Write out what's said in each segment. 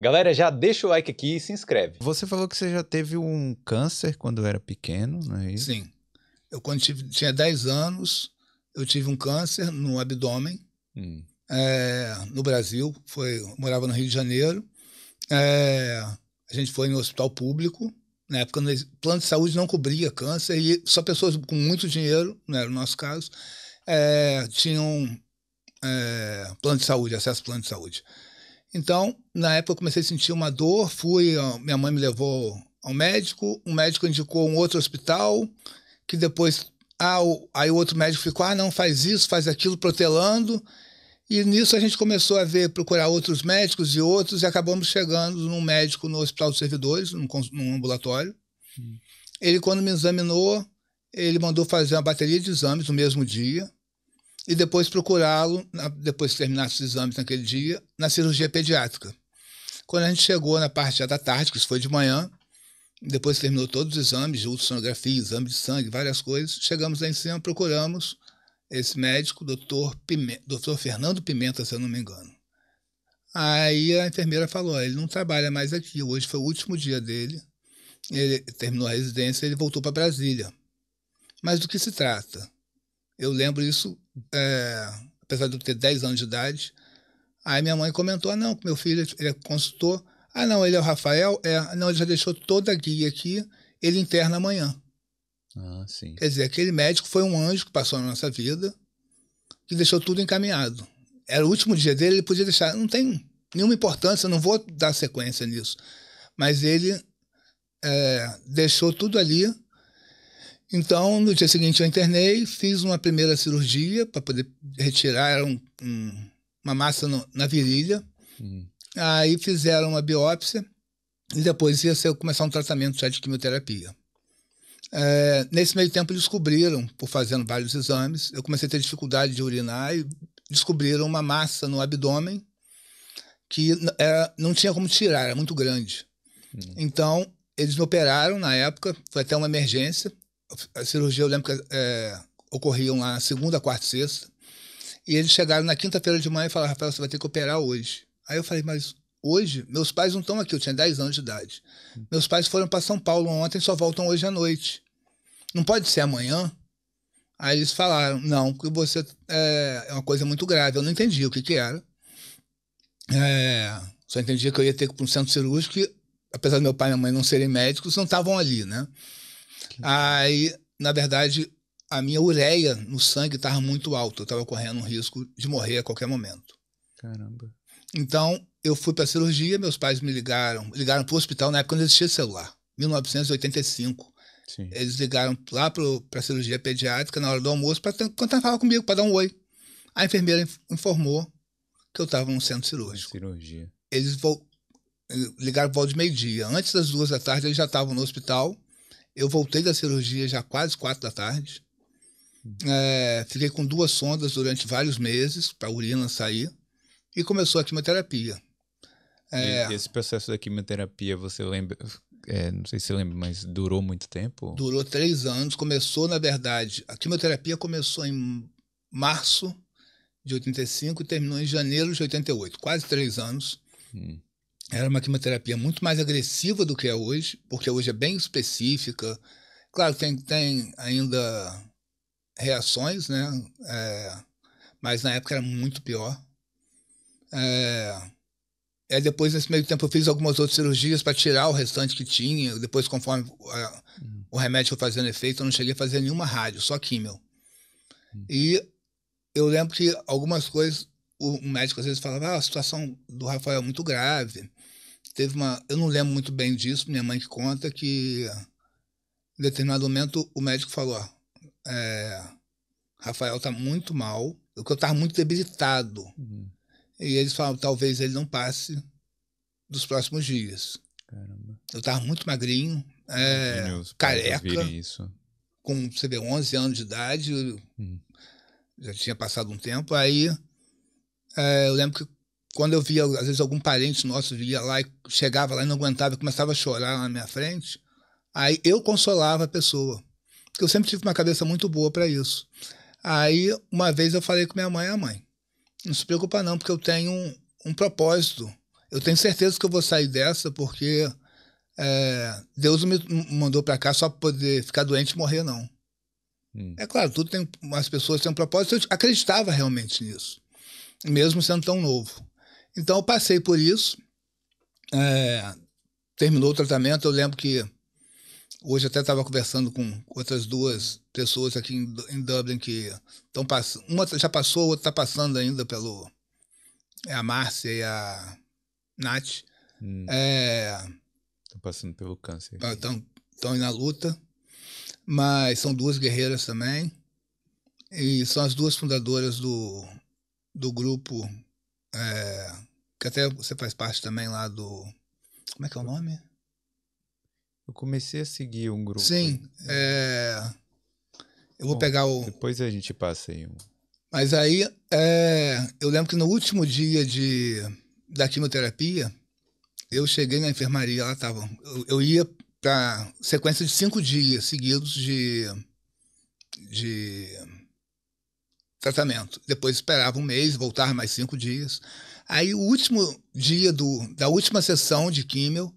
Galera, já deixa o like aqui e se inscreve. Você falou que você já teve um câncer quando era pequeno, não é isso? Sim. Eu, quando tinha 10 anos, eu tive um câncer no abdômen, no Brasil. Morava no Rio de Janeiro. A gente foi no hospital público. Na época, o plano de saúde não cobria câncer, e só pessoas com muito dinheiro, não era o nosso caso, tinham plano de saúde, acesso ao plano de saúde. Então, na época, eu comecei a sentir uma dor, minha mãe me levou ao médico, o médico indicou um outro hospital, que depois, aí o outro médico ficou, não, faz isso, faz aquilo, protelando, e nisso a gente começou a procurar outros médicos e acabamos chegando num médico no Hospital dos Servidores, num ambulatório. Ele, quando me examinou, ele mandou fazer uma bateria de exames no mesmo dia, e depois procurá-lo, depois que terminasse os exames naquele dia, na cirurgia pediátrica. Quando a gente chegou na parte já da tarde, que isso foi de manhã, depois que terminou todos os exames, de ultrassonografia, exame de sangue, várias coisas, chegamos lá em cima, procuramos esse médico, doutor Fernando Pimenta, se eu não me engano. Aí a enfermeira falou, ele não trabalha mais aqui, hoje foi o último dia dele, ele terminou a residência, ele voltou para Brasília. Mas do que se trata? Eu lembro isso, apesar de eu ter 10 anos de idade. Aí minha mãe comentou, não, meu filho, ele é consultor. Não, ele é o Rafael? Não, ele já deixou toda a guia aqui, ele interna amanhã. Sim. Quer dizer, aquele médico foi um anjo que passou na nossa vida, que deixou tudo encaminhado. Era o último dia dele, ele podia deixar, não tem nenhuma importância, não vou dar sequência nisso. Mas ele deixou tudo ali. Então, no dia seguinte eu internei, fiz uma primeira cirurgia para poder retirar, era uma massa na virilha. Aí fizeram uma biópsia e depois ia começar um tratamento já de quimioterapia. Nesse meio tempo descobriram, por fazendo vários exames, eu comecei a ter dificuldade de urinar e descobriram uma massa no abdômen que não tinha como tirar, era muito grande. Então, eles me operaram na época, foi até uma emergência. A cirurgia, eu lembro que ocorriam lá na segunda, quarta e sexta. E eles chegaram na quinta-feira de manhã e falaram, Rafael, você vai ter que operar hoje. Aí eu falei, mas hoje? Meus pais não estão aqui, eu tinha 10 anos de idade. Meus pais foram para São Paulo ontem, só voltam hoje à noite. Não pode ser amanhã? Aí eles falaram, não, porque você é uma coisa muito grave. Eu não entendi o que era. Só entendia que eu ia ter que ir para um centro cirúrgico, que, apesar do meu pai e minha mãe não serem médicos, não estavam ali, né? Aí, na verdade, a minha ureia no sangue estava muito alta. Eu estava correndo um risco de morrer a qualquer momento. Caramba. Então, eu fui para a cirurgia, meus pais me ligaram para o hospital, na época não existia celular, 1985. Sim. Eles ligaram lá para a cirurgia pediátrica na hora do almoço para tentar falar comigo, para dar um oi. A enfermeira informou que eu estava no centro cirúrgico. Cirurgia. Eles ligaram por volta de meio-dia. Antes das 2 da tarde, eles já estavam no hospital. Eu voltei da cirurgia já quase 4 da tarde. Fiquei com 2 sondas durante vários meses para a urina sair. E começou a quimioterapia. E esse processo da quimioterapia, você lembra? Não sei se você lembra, mas durou muito tempo? Durou 3 anos. Começou, na verdade, a quimioterapia começou em março de 85 e terminou em janeiro de 88. Quase 3 anos. Era uma quimioterapia muito mais agressiva do que é hoje, porque hoje é bem específica. Claro, tem ainda reações, né? Mas na época era muito pior. Depois, nesse meio tempo, eu fiz algumas outras cirurgias para tirar o restante que tinha. Depois, conforme o remédio foi fazendo efeito, eu não cheguei a fazer nenhuma rádio, só químio. E eu lembro que algumas coisas, o médico às vezes falava, a situação do Rafael é muito grave. Eu não lembro muito bem disso, minha mãe que conta que em determinado momento o médico falou, Rafael está muito mal, porque eu estava muito debilitado. E eles falaram, talvez ele não passe dos próximos dias. Caramba. Eu estava muito magrinho, careca, isso. com, você vê, 11 anos de idade, já tinha passado um tempo. Aí eu lembro que quando eu via, às vezes, algum parente nosso via lá e chegava lá e não aguentava e começava a chorar lá na minha frente, aí eu consolava a pessoa. Porque eu sempre tive uma cabeça muito boa para isso. Aí, uma vez eu falei com minha mãe, mãe, não se preocupa não, porque eu tenho um propósito. eu tenho certeza que eu vou sair dessa porque Deus não me mandou para cá só para poder ficar doente e morrer, não. É claro, tudo tem, as pessoas têm um propósito. Eu acreditava realmente nisso, mesmo sendo tão novo. Então eu passei por isso, terminou o tratamento. Eu lembro que hoje até estava conversando com outras 2 pessoas aqui em Dublin que estão passando. Uma já passou, a outra está passando ainda pelo... a Márcia e a Nath. Estão passando pelo câncer. Estão aí na luta. Mas são 2 guerreiras também. E são as 2 fundadoras do grupo, que até você faz parte também lá do... Como é que é o nome? Eu comecei a seguir um grupo. Sim. Eu vou pegar o... Depois a gente passa aí. Mas aí, eu lembro que no último dia da quimioterapia, eu cheguei na enfermaria, lá estava... Eu ia para sequência de 5 dias seguidos de tratamento. Depois esperava um mês, voltava mais 5 dias. Aí o último dia da última sessão de químio,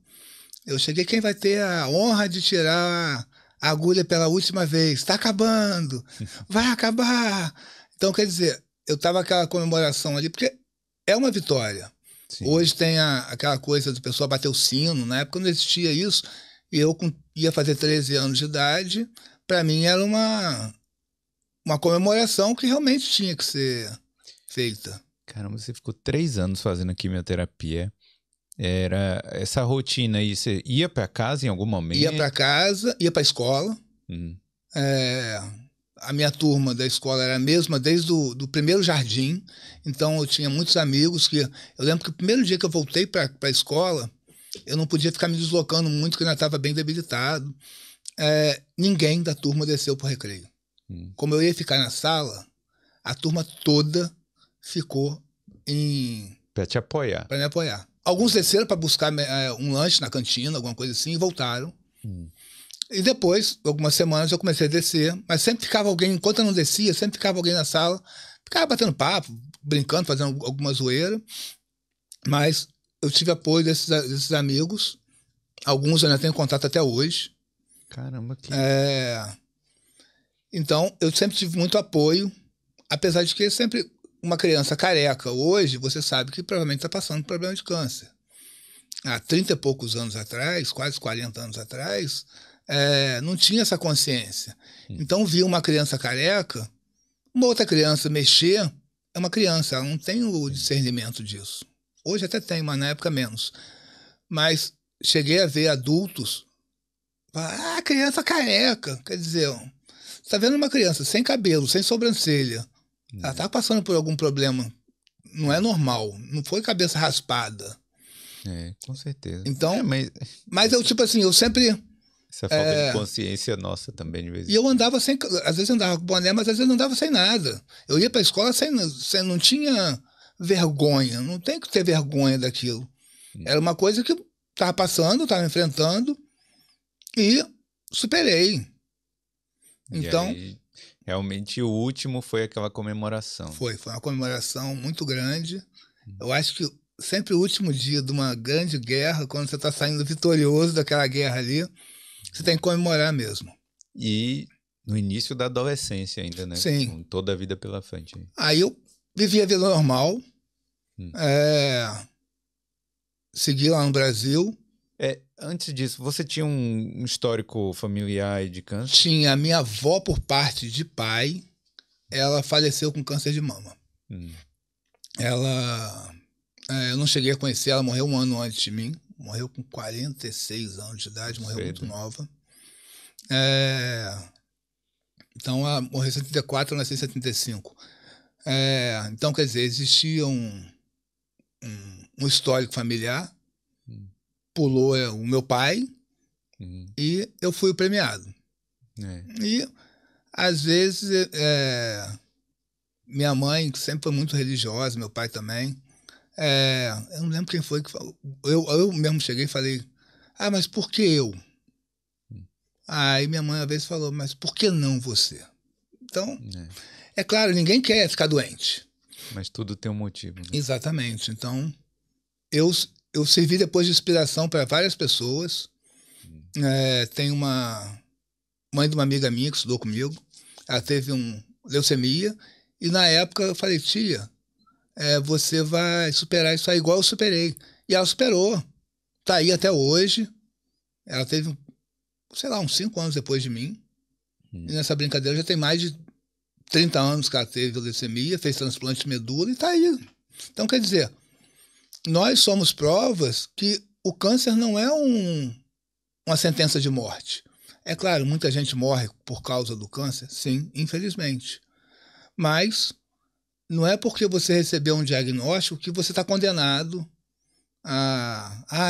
eu cheguei, quem vai ter a honra de tirar a agulha pela última vez? Está acabando, vai acabar. Então, quer dizer, eu estava aquela comemoração ali, porque é uma vitória. Sim. Hoje tem aquela coisa do pessoal bater o sino, na época não existia isso. E eu ia fazer 13 anos de idade, para mim era uma comemoração que realmente tinha que ser feita. Caramba, você ficou 3 anos fazendo quimioterapia. Era essa rotina aí, você ia para casa em algum momento? Ia para casa, ia para a escola. A minha turma da escola era a mesma desde do primeiro jardim, então eu tinha muitos amigos que... Eu lembro que o primeiro dia que eu voltei para a escola, eu não podia ficar me deslocando muito, porque eu ainda estava bem debilitado. Ninguém da turma desceu para o recreio. Como eu ia ficar na sala, a turma toda ficou para te apoiar. Para me apoiar. Alguns desceram para buscar um lanche na cantina, alguma coisa assim, e voltaram. E depois, algumas semanas, eu comecei a descer, mas sempre ficava alguém, enquanto eu não descia, sempre ficava alguém na sala, ficava batendo papo, brincando, fazendo alguma zoeira, mas eu tive apoio desses amigos, alguns eu ainda tenho contato até hoje. Caramba, que... Então, eu sempre tive muito apoio, apesar de que sempre uma criança careca, hoje, você sabe que provavelmente está passando por problema de câncer. Há 30 e poucos anos atrás, quase 40 anos atrás, não tinha essa consciência. Então, via uma criança careca, uma outra criança mexer, é uma criança, ela não tem o discernimento disso. Hoje até tem, mas na época menos. Mas cheguei a ver adultos, criança careca, quer dizer, você está vendo uma criança sem cabelo, sem sobrancelha, ela está passando por algum problema, não é normal, não foi cabeça raspada. Com certeza. Então, mas eu, tipo assim, eu sempre... Essa falta de consciência nossa também, de vez em quando. E eu andava às vezes eu andava com boné, mas às vezes eu não andava sem nada. Eu ia para a escola não tinha vergonha, não tem que ter vergonha daquilo. Era uma coisa que estava passando, estava enfrentando e superei. Então, aí, realmente o último foi aquela comemoração. Foi uma comemoração muito grande. Eu acho que sempre o último dia de uma grande guerra, quando você está saindo vitorioso daquela guerra ali, você tem que comemorar mesmo. E no início da adolescência ainda, né? Sim. Com toda a vida pela frente. Aí eu vivi a vida normal, segui lá no Brasil. Antes disso, você tinha um histórico familiar de câncer? Tinha. A minha avó, por parte de pai, ela faleceu com câncer de mama. Ela... eu não cheguei a conhecer, ela morreu 1 ano antes de mim. Morreu com 46 anos de idade, morreu muito nova. Então, ela morreu em 74, eu nasci em 75. Então, quer dizer, existia um histórico familiar, pulou o meu pai e eu fui o premiado. E, às vezes, minha mãe, que sempre foi muito religiosa, meu pai também, eu não lembro quem foi que falou. Eu mesmo cheguei e falei, mas por que eu? Aí minha mãe, às vezes, falou, mas por que não você? Então, é claro, ninguém quer ficar doente. Mas tudo tem um motivo. Né? Exatamente. Então, eu eu servi depois de inspiração para várias pessoas. Tem uma mãe de uma amiga minha que estudou comigo, ela teve leucemia, e na época eu falei, tia, você vai superar isso aí igual eu superei. E ela superou, tá aí até hoje. Ela teve, sei lá, uns 5 anos depois de mim. E nessa brincadeira já tem mais de 30 anos que ela teve leucemia, fez transplante de medula e tá aí. Então, quer dizer, nós somos provas que o câncer não é uma sentença de morte. É claro, muita gente morre por causa do câncer, sim, infelizmente. Mas não é porque você recebeu um diagnóstico que você está condenado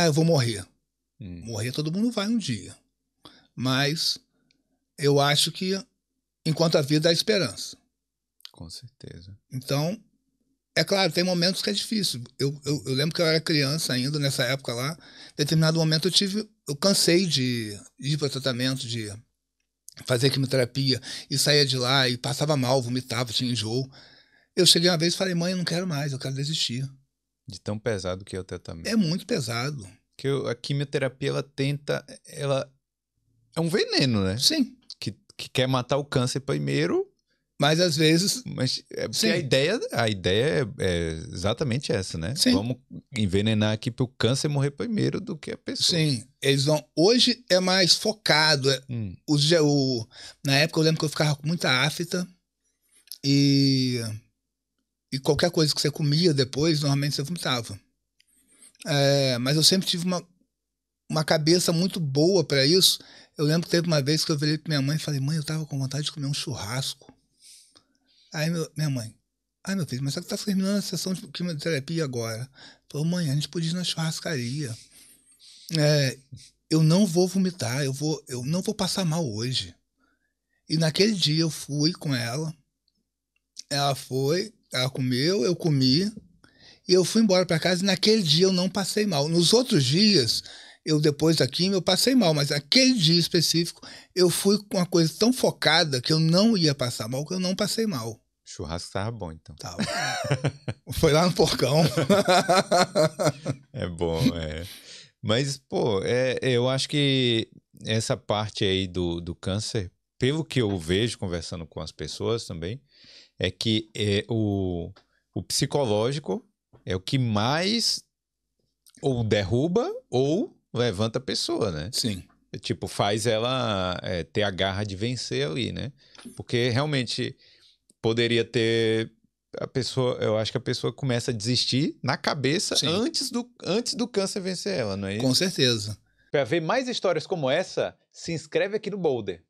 eu vou morrer. Morrer todo mundo vai um dia. Mas eu acho que enquanto a vida há esperança. Com certeza. Então, é claro, tem momentos que é difícil. Eu lembro que eu era criança ainda, nessa época lá. Em determinado momento eu cansei de ir para o tratamento, de fazer quimioterapia, e saía de lá e passava mal, vomitava, tinha enjoo. Eu cheguei uma vez e falei, mãe, eu não quero mais, eu quero desistir. De tão pesado que é o tratamento. É muito pesado. Porque a quimioterapia, ela é um veneno, né? Sim. Que quer matar o câncer primeiro. Mas às vezes... Mas porque a ideia é exatamente essa, né? Sim. Vamos envenenar aqui para o câncer morrer primeiro do que a pessoa. Sim. Eles vão... Hoje é mais focado. Na época eu lembro que eu ficava com muita afta e qualquer coisa que você comia depois, normalmente você vomitava. Mas eu sempre tive uma cabeça muito boa para isso. Eu lembro que teve uma vez que eu virei para minha mãe e falei, mãe, eu tava com vontade de comer um churrasco. Aí minha mãe, meu filho, mas você tá terminando a sessão de quimioterapia agora. Falei, mãe, a gente podia ir na churrascaria. Eu não vou vomitar, eu não vou passar mal hoje. E naquele dia eu fui com ela. Ela comeu, eu comi. E eu fui embora para casa e naquele dia eu não passei mal. Nos outros dias, depois da quimio, eu passei mal. Mas naquele dia específico, eu fui com uma coisa tão focada que eu não ia passar mal, que eu não passei mal. O churrasco tava bom, então. Tava. Foi lá no porcão. É bom, Mas, pô, eu acho que essa parte aí do câncer, pelo que eu vejo conversando com as pessoas também, é que o psicológico é o que mais ou derruba ou levanta a pessoa, né? Sim. Tipo, faz ela ter a garra de vencer ali, né? Porque realmente poderia ter... eu acho que a pessoa começa a desistir na cabeça antes do câncer vencer ela, não é isso? Com certeza. Para ver mais histórias como essa, se inscreve aqui no Boulder.